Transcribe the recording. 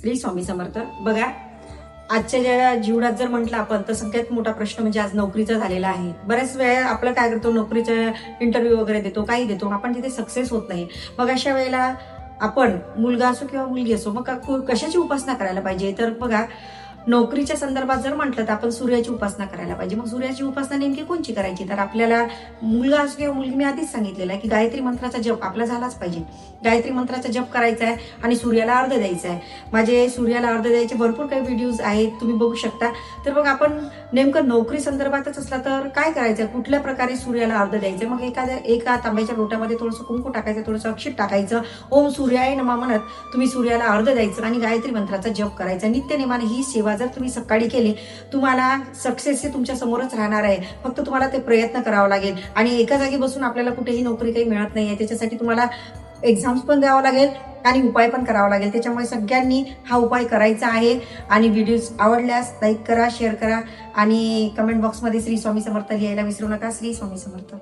श्री स्वामी समर्थ. बघा, आजच्या ज्या जीवनात जर म्हटलं आपण तर सगळ्यात मोठा प्रश्न म्हणजे आज नोकरीचा झालेला आहे. बऱ्याच वेळा आपलं काय करतो, नोकरीचा इंटरव्ह्यू वगैरे देतो, काही देतो, आपण तिथे सक्सेस होत नाही. मग अशा वेळेला आपण मुलगा असो किंवा मुलगी असो, मग कशाची उपासना करायला पाहिजे? तर बघा, नोकरीच्या संदर्भात जर म्हटलं तर आपण सूर्याची उपासना करायला पाहिजे. मग सूर्याची उपासना नेमकी कोणची करायची? तर आपल्याला मुलगा असो किंवा मुलगी, मी आधीच सांगितलेलं आहे की गायत्री मंत्राचा जप आपला झालाच पाहिजे. गायत्री मंत्राचा जप करायचा आहे आणि सूर्याला अर्घ द्यायचा आहे. माझे सूर्याला अर्घ द्यायचे भरपूर काही व्हिडिओज आहेत, तुम्ही बघू शकता. तर मग आपण नेमकं नोकरी संदर्भातच असला तर काय करायचं, कुठल्या प्रकारे सूर्याला अर्घ द्यायचं? मग एका तांब्याच्या लोट्यामध्ये थोडंसं कुंकू टाकायचं, थोडंसं अक्षित टाकायचं, ओम सूर्याय नमः म्हणत तुम्ही सूर्याला अर्घ द्यायचं आणि गायत्री मंत्राचा जप करायचा. नित्यनेमाने ही सेवा जर तुम्ही सकाळी केली, तुम्हाला सक्सेस हे तुमच्या समोरच राहणार आहे. फक्त तुम्हाला ते प्रयत्न करावा लागेल. आणि एका जागी बसून आपल्याला कुठेही नोकरी काही मिळत नाहीये, त्याच्यासाठी तुम्हाला एक्झाम्स पण द्यावा लागेल आणि उपाय पण करावा लागेल. त्याच्यामुळे सगळ्यांनी हा उपाय करायचा आहे. आणि व्हिडिओज आवडल्यास लाईक करा, शेअर करा आणि कमेंट बॉक्समध्ये श्री स्वामी समर्थ लिहायला विसरू नका. श्री स्वामी समर्थ.